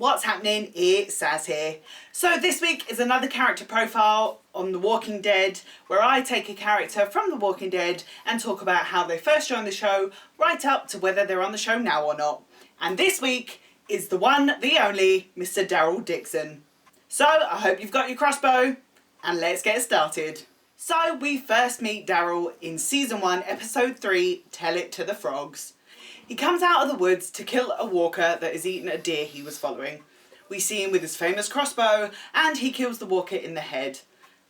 what's happening? It's Saz here. So this week is another character profile on The Walking Dead, where I take a character from The Walking Dead and talk about how they first joined the show, right up to whether they're on the show now or not. And this week is the one, the only, Mr. Daryl Dixon. So I hope you've got your crossbow, and let's get started. So we first meet Daryl in Season 1, Episode 3, Tell It to the Frogs. He comes out of the woods to kill a walker that has eaten a deer he was following. We see him with his famous crossbow, and he kills the walker in the head.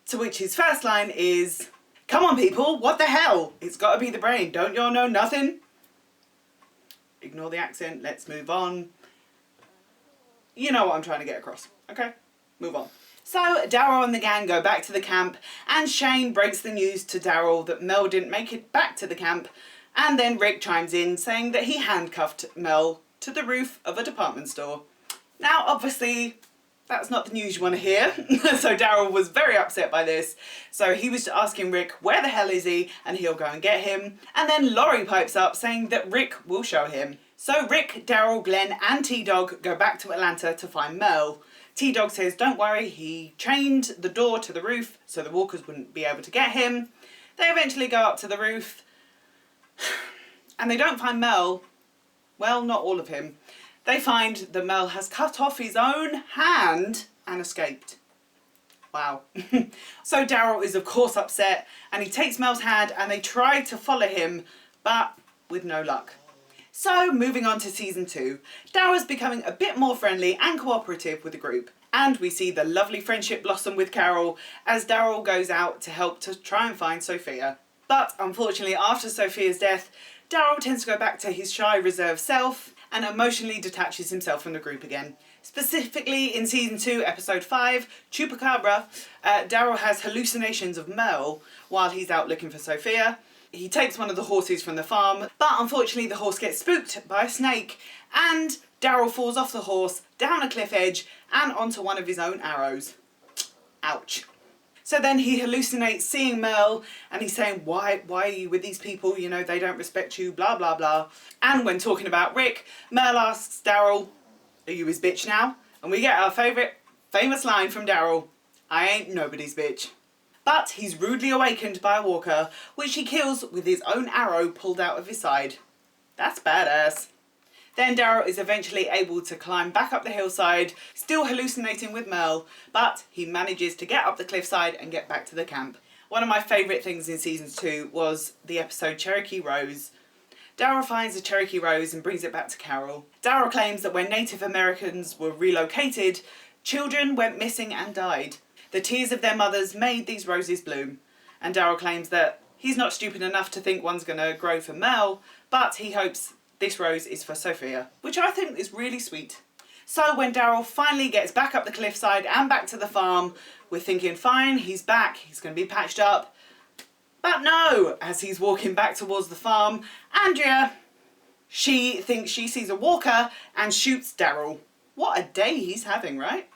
To which his first line is, "Come on people, what the hell? It's gotta be the brain, don't y'all know nothing?" Ignore the accent, let's move on. You know what I'm trying to get across, okay? Move on. So Daryl and the gang go back to the camp, and Shane breaks the news to Daryl that Mel didn't make it back to the camp, and then Rick chimes in saying that he handcuffed Mel to the roof of a department store. Now obviously that's not the news you want to hear, so Daryl was very upset by this, so he was asking Rick where the hell is he and he'll go and get him, and then Laurie pipes up saying that Rick will show him. So Rick, Daryl, Glenn and T-Dog go back to Atlanta to find Mel. T-Dog says don't worry, he chained the door to the roof so the walkers wouldn't be able to get him. They eventually go up to the roof and they don't find Mel. Well, not all of him. They find that Mel has cut off his own hand and escaped. Wow. So Daryl is of course upset and he takes Mel's hand and they try to follow him, but with no luck. So moving on to Season 2, Daryl's becoming a bit more friendly and cooperative with the group. And we see the lovely friendship blossom with Carol as Daryl goes out to help to try and find Sophia. But unfortunately after Sophia's death, Daryl tends to go back to his shy, reserved self and emotionally detaches himself from the group again. Specifically in Season 2, Episode 5, Chupacabra, Daryl has hallucinations of Mel while he's out looking for Sophia. He takes one of the horses from the farm, but unfortunately the horse gets spooked by a snake and Daryl falls off the horse, down a cliff edge and onto one of his own arrows. Ouch. So then he hallucinates seeing Mel and he's saying, why are you with these people? You know, they don't respect you, blah, blah, blah. And when talking about Rick, Mel asks Daryl, are you his bitch now? And we get our famous line from Daryl, I ain't nobody's bitch. But he's rudely awakened by a walker, which he kills with his own arrow pulled out of his side. That's badass. Then Daryl is eventually able to climb back up the hillside, still hallucinating with Mel, but he manages to get up the cliffside and get back to the camp. One of my favourite things in Season 2 was the episode Cherokee Rose. Daryl finds a Cherokee Rose and brings it back to Carol. Daryl claims that when Native Americans were relocated, children went missing and died. The tears of their mothers made these roses bloom. And Daryl claims that he's not stupid enough to think one's going to grow for Mel, but he hopes this rose is for Sophia, which I think is really sweet. So when Daryl finally gets back up the cliffside and back to the farm, we're thinking fine, he's back, he's going to be patched up. But no, as he's walking back towards the farm, Andrea, she thinks she sees a walker and shoots Daryl. What a day he's having, right?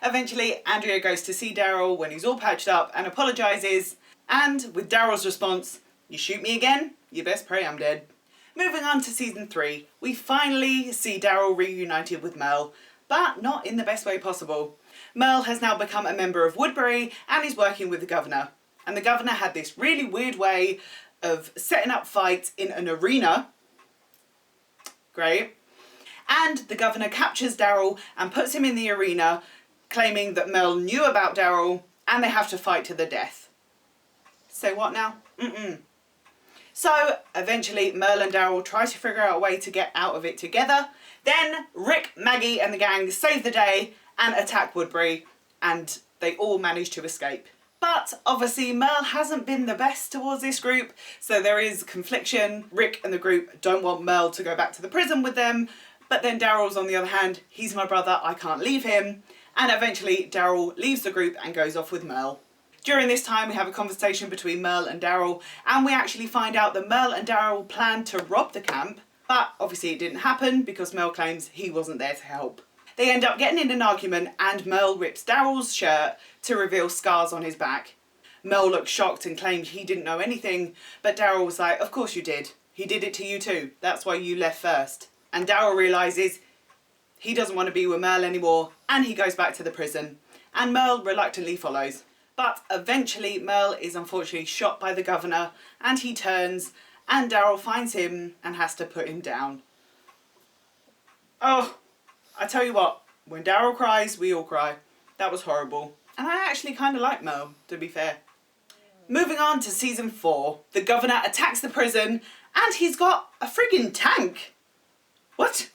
Eventually, Andrea goes to see Daryl when he's all patched up and apologises, and with Daryl's response, you shoot me again? You best pray I'm dead. Moving on to Season 3, we finally see Daryl reunited with Mel, but not in the best way possible. Mel has now become a member of Woodbury and is working with the governor. And the governor had this really weird way of setting up fights in an arena. Great. And the governor captures Daryl and puts him in the arena, claiming that Mel knew about Daryl and they have to fight to the death. Say what now? So eventually Mel and Daryl try to figure out a way to get out of it together. Then Rick, Maggie and the gang save the day and attack Woodbury, and they all manage to escape. But obviously Mel hasn't been the best towards this group, so there is confliction. Rick and the group don't want Mel to go back to the prison with them, but then Daryl's on the other hand, he's my brother, I can't leave him. And eventually Daryl leaves the group and goes off with Mel. During this time we have a conversation between Mel and Daryl, and we actually find out that Mel and Daryl planned to rob the camp, but obviously it didn't happen because Mel claims he wasn't there to help. They end up getting in an argument and Mel rips Daryl's shirt to reveal scars on his back. Mel looked shocked and claimed he didn't know anything, but Daryl was like, of course you did. He did it to you too. That's why you left first. And Daryl realises He doesn't want to be with Merle anymore, and he goes back to the prison. And Merle reluctantly follows. But eventually Merle is unfortunately shot by the governor, and he turns, and Daryl finds him and has to put him down. Oh, I tell you what, when Daryl cries, we all cry. That was horrible. And I actually kind of like Merle, to be fair. Moving on to season 4, the governor attacks the prison, and he's got a friggin' tank. What?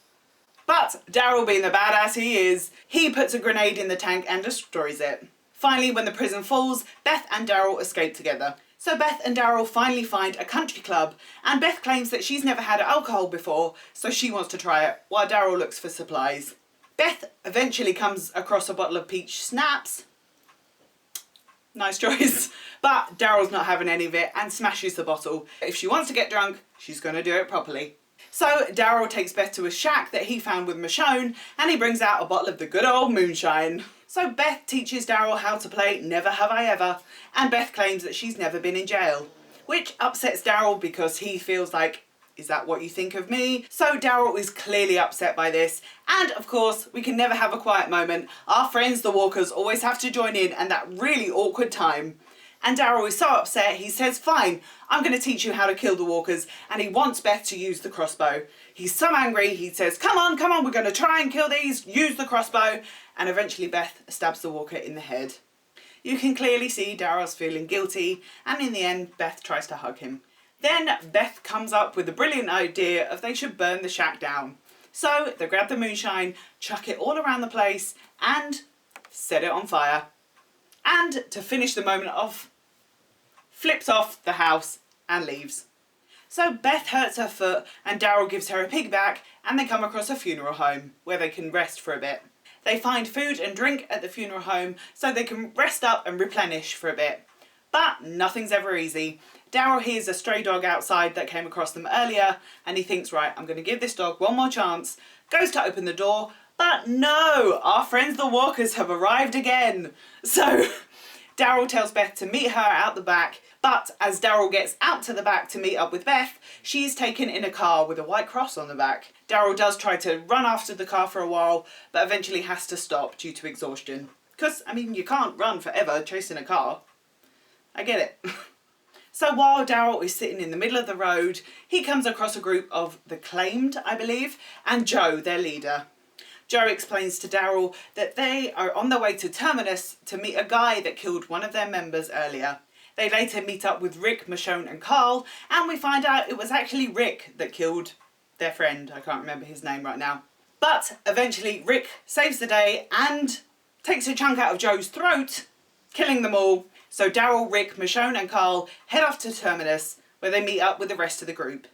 But Daryl, being the badass he is, he puts a grenade in the tank and destroys it. Finally, when the prison falls, Beth and Daryl escape together. So Beth and Daryl finally find a country club, and Beth claims that she's never had alcohol before, so she wants to try it, while Daryl looks for supplies. Beth eventually comes across a bottle of peach schnapps. Nice choice. But Daryl's not having any of it and smashes the bottle. If she wants to get drunk, she's going to do it properly. So Daryl takes Beth to a shack that he found with Michonne, and he brings out a bottle of the good old moonshine. So Beth teaches Daryl how to play Never Have I Ever, and Beth claims that she's never been in jail, which upsets Daryl because he feels like, is that what you think of me? So Daryl is clearly upset by this, and of course we can never have a quiet moment. Our friends the Walkers always have to join in, and that really awkward time. And Daryl is so upset, he says, fine, I'm going to teach you how to kill the Walkers, and he wants Beth to use the crossbow. He's so angry, he says, come on, we're going to try and kill these, use the crossbow, and eventually Beth stabs the Walker in the head. You can clearly see Daryl's feeling guilty, and in the end, Beth tries to hug him. Then Beth comes up with the brilliant idea of they should burn the shack down. So they grab the moonshine, chuck it all around the place, and set it on fire. And to finish the moment off, flips off the house and leaves. So Beth hurts her foot and Daryl gives her a piggyback, and they come across a funeral home where they can rest for a bit. They find food and drink at the funeral home so they can rest up and replenish for a bit. But nothing's ever easy. Daryl hears a stray dog outside that came across them earlier, and he thinks, right, I'm going to give this dog one more chance. Goes to open the door, but no, our friends the Walkers have arrived again. So Daryl tells Beth to meet her out the back, but as Daryl gets out to the back to meet up with Beth, she's taken in a car with a white cross on the back. Daryl does try to run after the car for a while, but eventually has to stop due to exhaustion. Because, I mean, you can't run forever chasing a car. I get it. So while Daryl is sitting in the middle of the road, he comes across a group of the Claimed, I believe, and Joe, their leader. Joe explains to Daryl that they are on their way to Terminus to meet a guy that killed one of their members earlier. They later meet up with Rick, Michonne and Carl, and we find out it was actually Rick that killed their friend. I can't remember his name right now. But eventually Rick saves the day and takes a chunk out of Joe's throat, killing them all. So Daryl, Rick, Michonne and Carl head off to Terminus, where they meet up with the rest of the group.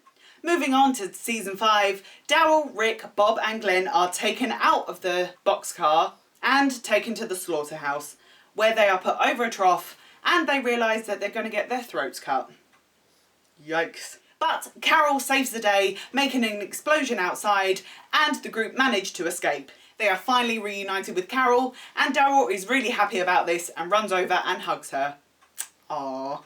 Moving on to season 5, Daryl, Rick, Bob and Glenn are taken out of the boxcar and taken to the slaughterhouse, where they are put over a trough and they realise that they're going to get their throats cut. Yikes. But Carol saves the day, making an explosion outside, and the group manage to escape. They are finally reunited with Carol, and Daryl is really happy about this and runs over and hugs her. Aww.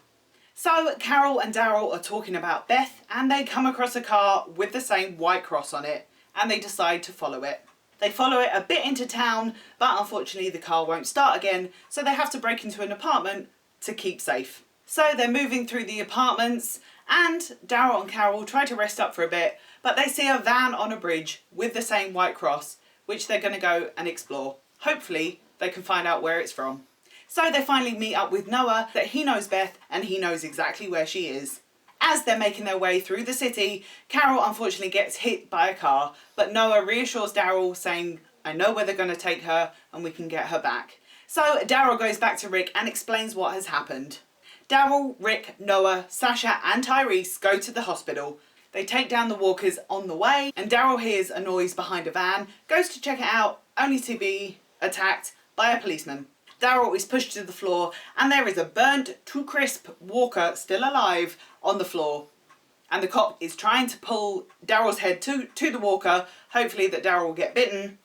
So Carol and Daryl are talking about Beth, and they come across a car with the same white cross on it, and they decide to follow it. They follow it a bit into town, but unfortunately the car won't start again, so they have to break into an apartment to keep safe. So they're moving through the apartments, and Daryl and Carol try to rest up for a bit, but they see a van on a bridge with the same white cross, which they're going to go and explore. Hopefully they can find out where it's from. So they finally meet up with Noah, that he knows Beth and he knows exactly where she is. As they're making their way through the city, Carol unfortunately gets hit by a car, but Noah reassures Daryl, saying, I know where they're going to take her and we can get her back. So Daryl goes back to Rick and explains what has happened. Daryl, Rick, Noah, Sasha and Tyrese go to the hospital. They take down the Walkers on the way, and Daryl hears a noise behind a van, goes to check it out, only to be attacked by a policeman. Daryl is pushed to the floor, and there is a burnt to crisp Walker still alive on the floor. And the cop is trying to pull Daryl's head to the Walker, hopefully that Daryl will get bitten.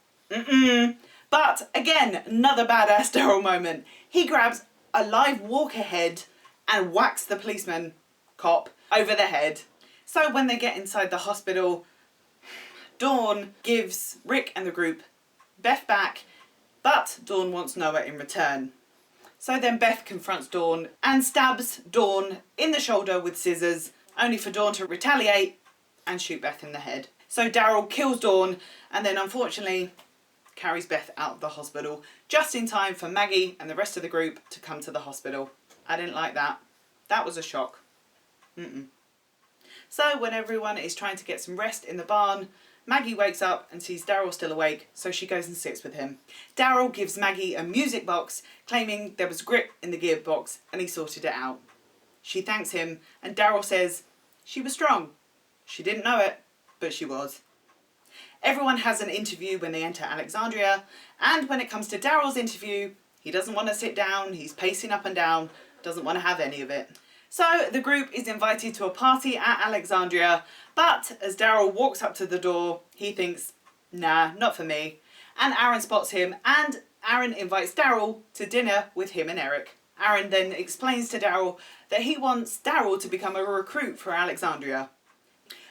But again, another badass Daryl moment. He grabs a live Walker head and whacks the policeman cop over the head. So when they get inside the hospital, Dawn gives Rick and the group Beth back, but Dawn wants Noah in return. So then Beth confronts Dawn and stabs Dawn in the shoulder with scissors, only for Dawn to retaliate and shoot Beth in the head. So Daryl kills Dawn and then unfortunately carries Beth out of the hospital just in time for Maggie and the rest of the group to come to the hospital. I didn't like that. That was a shock. So when everyone is trying to get some rest in the barn, Maggie wakes up and sees Daryl still awake, so she goes and sits with him. Daryl gives Maggie a music box, claiming there was grip in the gearbox and he sorted it out. She thanks him and Daryl says she was strong. She didn't know it, but she was. Everyone has an interview when they enter Alexandria, and when it comes to Daryl's interview, he doesn't want to sit down, he's pacing up and down, doesn't want to have any of it. So the group is invited to a party at Alexandria, but as Daryl walks up to the door, he thinks, nah, not for me. And Aaron spots him, and Aaron invites Daryl to dinner with him and Eric. Aaron then explains to Daryl that he wants Daryl to become a recruit for Alexandria.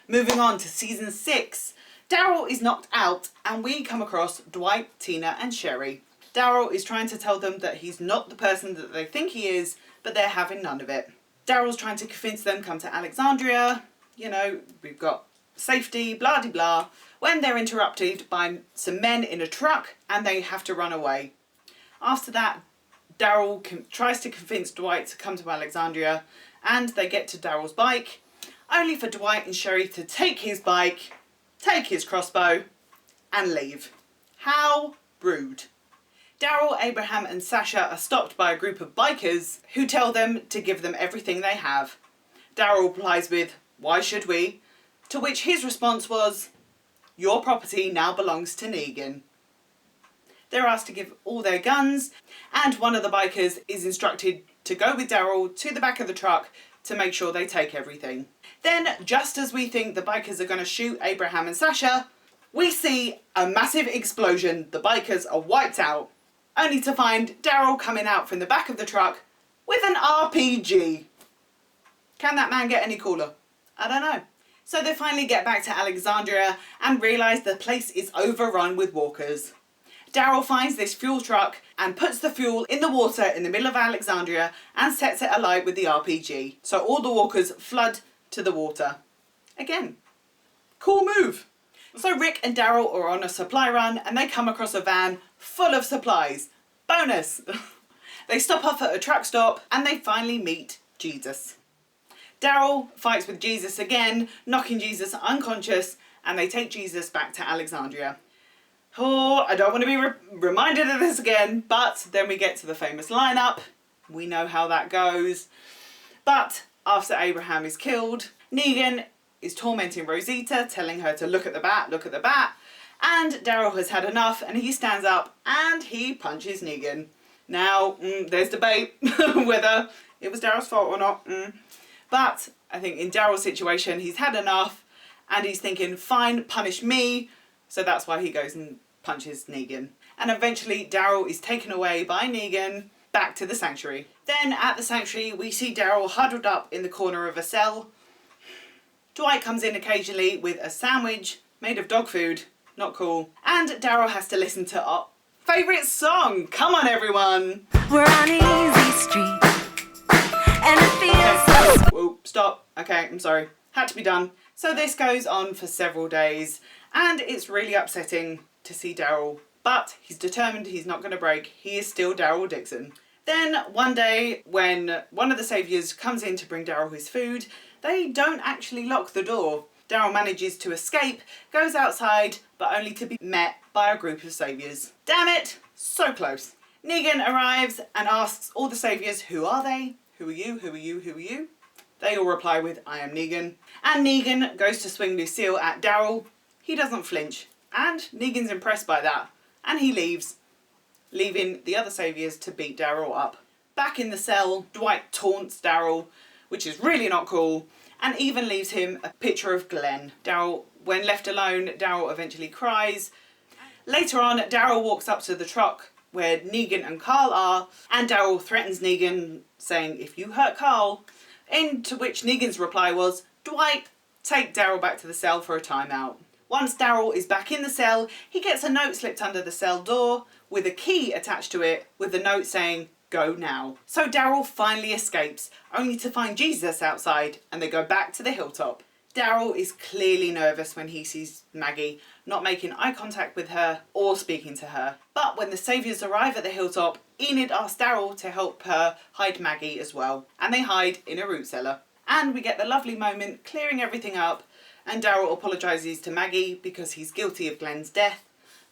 Moving on to season 6, Daryl is knocked out and we come across Dwight, Tina and Sherry. Daryl is trying to tell them that he's not the person that they think he is, but they're having none of it. Daryl's trying to convince them come to Alexandria, you know, we've got safety, blah de blah, when they're interrupted by some men in a truck and they have to run away. After that, Daryl tries to convince Dwight to come to Alexandria and they get to Daryl's bike, only for Dwight and Sherry to take his bike, take his crossbow and leave. How rude. Daryl, Abraham and Sasha are stopped by a group of bikers who tell them to give them everything they have. Daryl replies with, "Why should we?" To which his response was, "Your property now belongs to Negan." They're asked to give all their guns, and one of the bikers is instructed to go with Daryl to the back of the truck to make sure they take everything. Then, just as we think the bikers are going to shoot Abraham and Sasha, we see a massive explosion. The bikers are wiped out, only to find Daryl coming out from the back of the truck with an RPG. Can that man get any cooler? I don't know. So they finally get back to Alexandria and realise the place is overrun with walkers. Daryl finds this fuel truck and puts the fuel in the water in the middle of Alexandria and sets it alight with the RPG. So all the walkers flood to the water. Again, cool move. So Rick and Daryl are on a supply run and they come across a van full of supplies. Bonus! They stop off at a truck stop and they finally meet Jesus. Daryl fights with Jesus again, knocking Jesus unconscious, and they take Jesus back to Alexandria. Oh, I don't want to be reminded of this again, but then we get to the famous lineup. We know how that goes. But after Abraham is killed, Negan is tormenting Rosita, telling her to look at the bat, look at the bat. And Daryl has had enough and he stands up and he punches Negan. Now, there's debate whether it was Daryl's fault or not. But I think in Daryl's situation, he's had enough and he's thinking, fine, punish me. So that's why he goes and punches Negan. And eventually Daryl is taken away by Negan back to the sanctuary. Then at the sanctuary, we see Daryl huddled up in the corner of a cell. Dwight comes in occasionally with a sandwich made of dog food. Not cool. And Daryl has to listen to our favourite song. Come on, everyone. We're on easy street. And it feels so... Whoa, stop. Okay, I'm sorry. Had to be done. So this goes on for several days. And it's really upsetting to see Daryl. But he's determined he's not going to break. He is still Daryl Dixon. Then one day when one of the saviours comes in to bring Daryl his food, they don't actually lock the door. Daryl manages to escape, goes outside, but only to be met by a group of saviours. Damn it! So close. Negan arrives and asks all the saviours, who are they? Who are you? Who are you? Who are you? They all reply with, I am Negan. And Negan goes to swing Lucille at Daryl. He doesn't flinch. And Negan's impressed by that. And he leaves, leaving the other saviours to beat Daryl up. Back in the cell, Dwight taunts Daryl, which is really not cool, and even leaves him a picture of Glenn. Daryl, when left alone, Daryl eventually cries. Later on, Daryl walks up to the truck where Negan and Carl are, and Daryl threatens Negan, saying, if you hurt Carl, into which Negan's reply was, Dwight, take Daryl back to the cell for a timeout. Once Daryl is back in the cell, he gets a note slipped under the cell door with a key attached to it with the note saying, "Go now." So Daryl finally escapes, only to find Jesus outside, and they go back to the hilltop. Daryl is clearly nervous when he sees Maggie, not making eye contact with her or speaking to her. But when the saviours arrive at the hilltop, Enid asks Daryl to help her hide Maggie as well, and they hide in a root cellar. And we get the lovely moment clearing everything up, and Daryl apologises to Maggie because he's guilty of Glenn's death.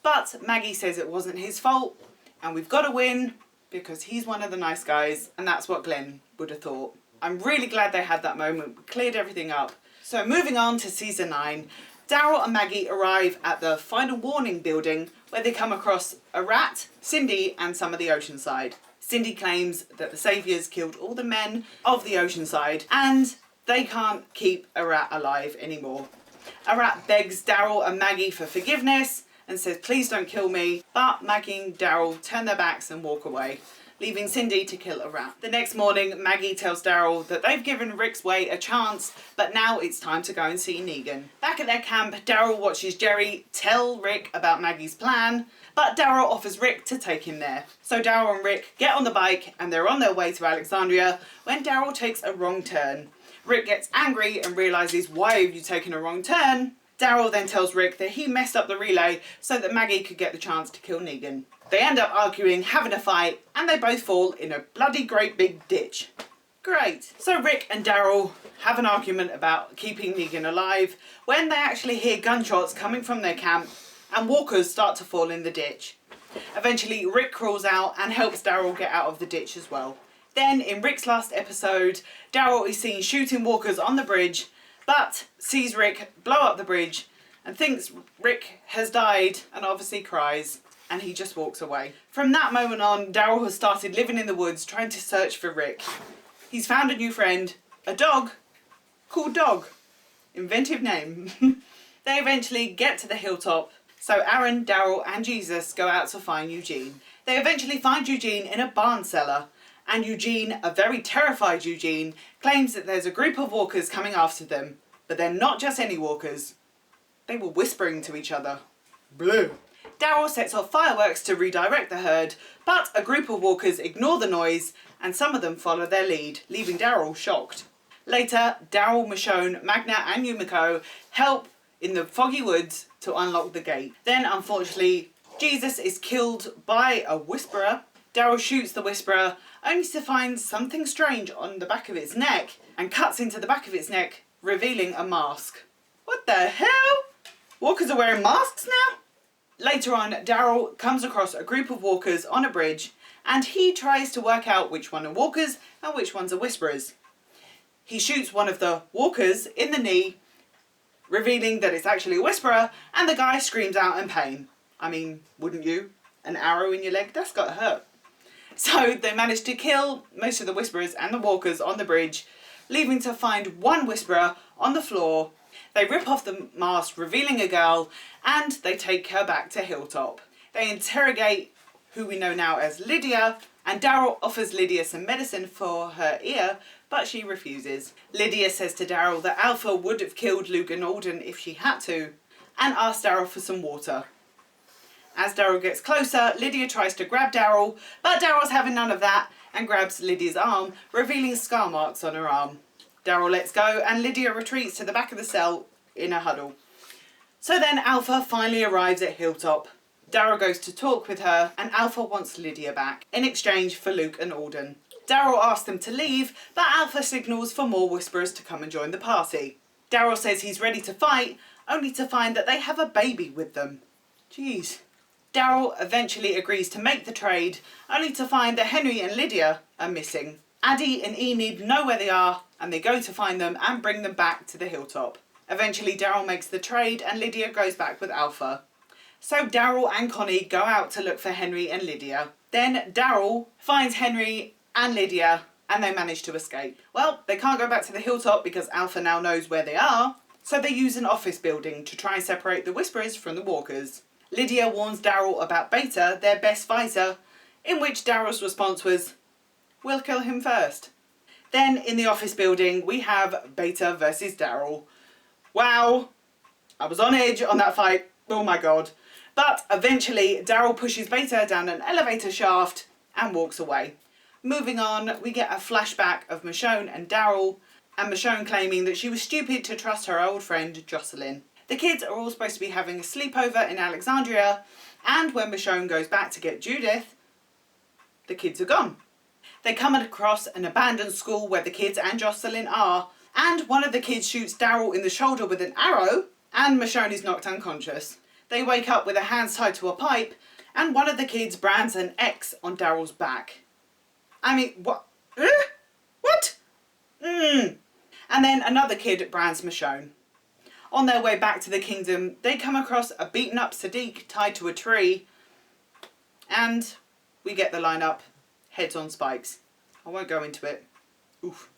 But Maggie says it wasn't his fault, and we've got to win because he's one of the nice guys, and that's what Glenn would have thought. I'm really glad they had that moment, cleared everything up. So moving on to season 9, Daryl and Maggie arrive at the Final Warning building where they come across a rat, Cindy, and some of the Oceanside. Cindy claims that the saviours killed all the men of the Oceanside and they can't keep a rat alive anymore. A rat begs Daryl and Maggie for forgiveness and says, "Please don't kill me," but Maggie and Daryl turn their backs and walk away, leaving Cindy to kill a rat. The next morning, Maggie tells Daryl that they've given Rick's way a chance, but now it's time to go and see Negan. Back at their camp, Daryl watches Jerry tell Rick about Maggie's plan, but Daryl offers Rick to take him there. So Daryl and Rick get on the bike and they're on their way to Alexandria when Daryl takes a wrong turn. Rick gets angry and realises, "Why have you taken a wrong turn?" Daryl then tells Rick that he messed up the relay so that Maggie could get the chance to kill Negan. They end up arguing, having a fight, and they both fall in a bloody great big ditch. Great. So Rick and Daryl have an argument about keeping Negan alive when they actually hear gunshots coming from their camp and walkers start to fall in the ditch. Eventually Rick crawls out and helps Daryl get out of the ditch as well. Then in Rick's last episode, Daryl is seen shooting walkers on the bridge, but sees Rick blow up the bridge and thinks Rick has died and obviously cries, and he just walks away. From that moment on, Daryl has started living in the woods trying to search for Rick. He's found a new friend, a dog called Dog. Inventive name. They eventually get to the hilltop, so Aaron, Daryl and Jesus go out to find Eugene. They eventually find Eugene in a barn cellar, and Eugene, a very terrified Eugene, claims that there's a group of walkers coming after them, but they're not just any walkers. They were whispering to each other. Blue. Daryl sets off fireworks to redirect the herd, but a group of walkers ignore the noise and some of them follow their lead, leaving Daryl shocked. Later, Daryl, Michonne, Magna and Yumiko help in the foggy woods to unlock the gate. Then, unfortunately, Jesus is killed by a whisperer. Daryl shoots the whisperer, only to find something strange on the back of its neck, and cuts into the back of its neck, revealing a mask. What the hell? Walkers are wearing masks now? Later on, Daryl comes across a group of walkers on a bridge, and he tries to work out which one are walkers and which ones are whisperers. He shoots one of the walkers in the knee, revealing that it's actually a whisperer, and the guy screams out in pain. I mean, wouldn't you? An arrow in your leg? That's gotta hurt. So they manage to kill most of the whisperers and the walkers on the bridge, leaving to find one whisperer on the floor. They rip off the mask, revealing a girl, and they take her back to Hilltop. They interrogate who we know now as Lydia, and Daryl offers Lydia some medicine for her ear, but she refuses. Lydia says to Daryl that Alpha would have killed Luke and Alden if she had to, and asks Daryl for some water. As Daryl gets closer, Lydia tries to grab Daryl, but Daryl's having none of that and grabs Lydia's arm, revealing scar marks on her arm. Daryl lets go and Lydia retreats to the back of the cell in a huddle. So then Alpha finally arrives at Hilltop. Daryl goes to talk with her and Alpha wants Lydia back in exchange for Luke and Alden. Daryl asks them to leave, but Alpha signals for more whisperers to come and join the party. Daryl says he's ready to fight, only to find that they have a baby with them. Jeez. Daryl eventually agrees to make the trade, only to find that Henry and Lydia are missing. Addie and Enid know where they are, and they go to find them and bring them back to the Hilltop. Eventually Daryl makes the trade and Lydia goes back with Alpha. So Daryl and Connie go out to look for Henry and Lydia. Then Daryl finds Henry and Lydia and they manage to escape. Well, they can't go back to the Hilltop because Alpha now knows where they are, so they use an office building to try and separate the Whisperers from the Walkers. Lydia warns Daryl about Beta, their best fighter, in which Daryl's response was, "We'll kill him first." Then in the office building we have Beta versus Daryl. Wow, I was on edge on that fight. Oh my god. But eventually, Daryl pushes Beta down an elevator shaft and walks away. Moving on, we get a flashback of Michonne and Daryl, and Michonne claiming that she was stupid to trust her old friend Jocelyn. The kids are all supposed to be having a sleepover in Alexandria, and when Michonne goes back to get Judith, the kids are gone. They come across an abandoned school where the kids and Jocelyn are, and one of the kids shoots Daryl in the shoulder with an arrow, and Michonne is knocked unconscious. They wake up with their hands tied to a pipe, and one of the kids brands an X on Daryl's back. I mean, what? What? And then another kid brands Michonne. On their way back to the kingdom, they come across a beaten up Sadiq tied to a tree, and we get the lineup, heads on spikes. I won't go into it. Oof.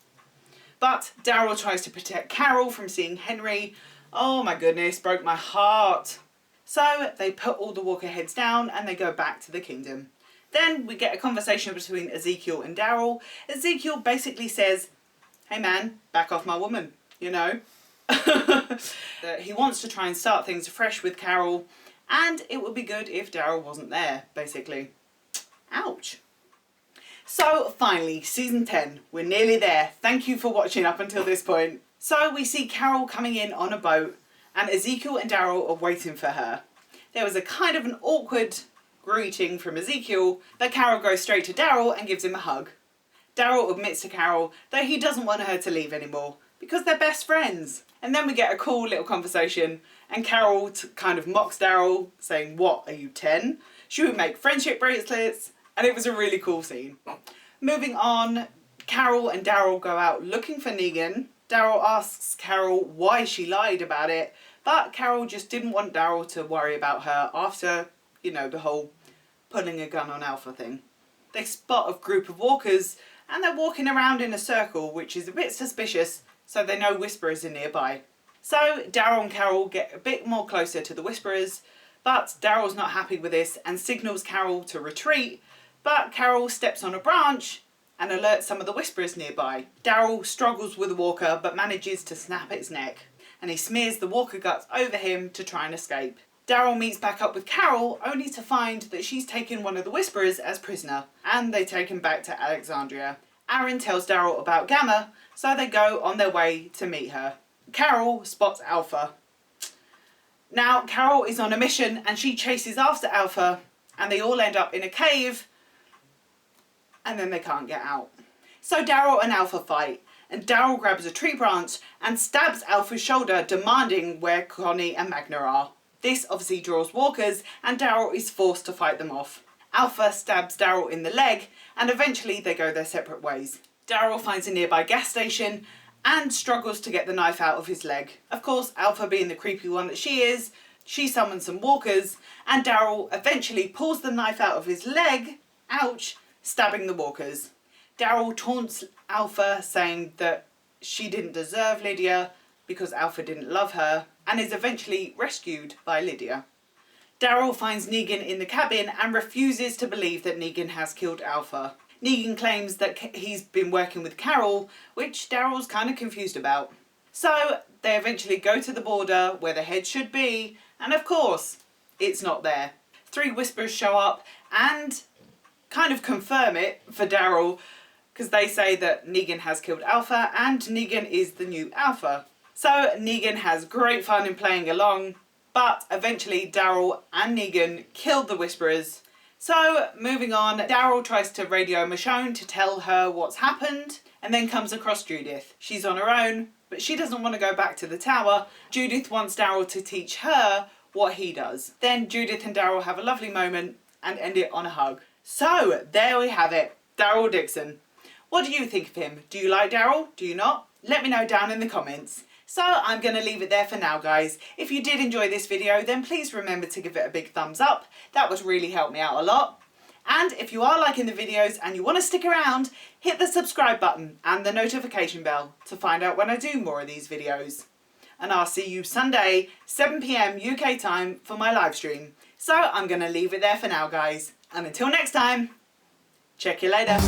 But Daryl tries to protect Carol from seeing Henry. Oh my goodness, broke my heart. So they put all the Walker heads down and they go back to the kingdom. Then we get a conversation between Ezekiel and Daryl. Ezekiel basically says, hey man, back off my woman, you know. He wants to try and start things fresh with Carol, and it would be good if Daryl wasn't there, basically. Ouch. So finally, season 10, we're nearly there. Thank you for watching up until this point. So we see Carol coming in on a boat, and Ezekiel and Daryl are waiting for her. There was a kind of an awkward greeting from Ezekiel, but Carol goes straight to Daryl and gives him a hug. Daryl admits to Carol that he doesn't want her to leave anymore because they're best friends. And then we get a cool little conversation, and Carol kind of mocks Daryl, saying, what, are you 10? She would make friendship bracelets, and it was a really cool scene. Moving on, Carol and Daryl go out looking for Negan. Daryl asks Carol why she lied about it, but Carol just didn't want Daryl to worry about her after, you know, the whole pulling a gun on Alpha thing. They spot a group of walkers, and they're walking around in a circle, which is a bit suspicious, so they know Whisperers are nearby. So Daryl and Carol get a bit more closer to the Whisperers, but Daryl's not happy with this and signals Carol to retreat, but Carol steps on a branch and alerts some of the Whisperers nearby. Daryl struggles with the walker but manages to snap its neck, and he smears the walker guts over him to try and escape. Daryl meets back up with Carol, only to find that she's taken one of the Whisperers as prisoner, and they take him back to Alexandria. Aaron tells Daryl about Gamma, so they go on their way to meet her. Carol spots Alpha. Now, Carol is on a mission and she chases after Alpha, and they all end up in a cave, and then they can't get out. So Daryl and Alpha fight, and Daryl grabs a tree branch and stabs Alpha's shoulder, demanding where Connie and Magna are. This obviously draws walkers, and Daryl is forced to fight them off. Alpha stabs Daryl in the leg, and eventually they go their separate ways. Daryl finds a nearby gas station and struggles to get the knife out of his leg. Of course, Alpha, being the creepy one that she is, she summons some walkers, and Daryl eventually pulls the knife out of his leg, ouch, stabbing the walkers. Daryl taunts Alpha, saying that she didn't deserve Lydia because Alpha didn't love her, and is eventually rescued by Lydia. Daryl finds Negan in the cabin and refuses to believe that Negan has killed Alpha. Negan claims that he's been working with Carol, which Daryl's kind of confused about. So they eventually go to the border where the head should be, and of course, it's not there. 3 Whisperers show up and kind of confirm it for Daryl, because they say that Negan has killed Alpha and Negan is the new Alpha. So Negan has great fun in playing along, but eventually Daryl and Negan killed the Whisperers. So moving on, Daryl tries to radio Michonne to tell her what's happened, and then comes across Judith. She's on her own, but she doesn't want to go back to the tower. Judith wants Daryl to teach her what he does. Then Judith and Daryl have a lovely moment and end it on a hug. So there we have it, Daryl Dixon. What do you think of him? Do you like Daryl? Do you not? Let me know down in the comments. So I'm going to leave it there for now, guys. If you did enjoy this video, then please remember to give it a big thumbs up. That would really help me out a lot. And if you are liking the videos and you want to stick around, hit the subscribe button and the notification bell to find out when I do more of these videos. And I'll see you Sunday, 7 PM UK time for my live stream. So I'm going to leave it there for now, guys. And until next time, check you later.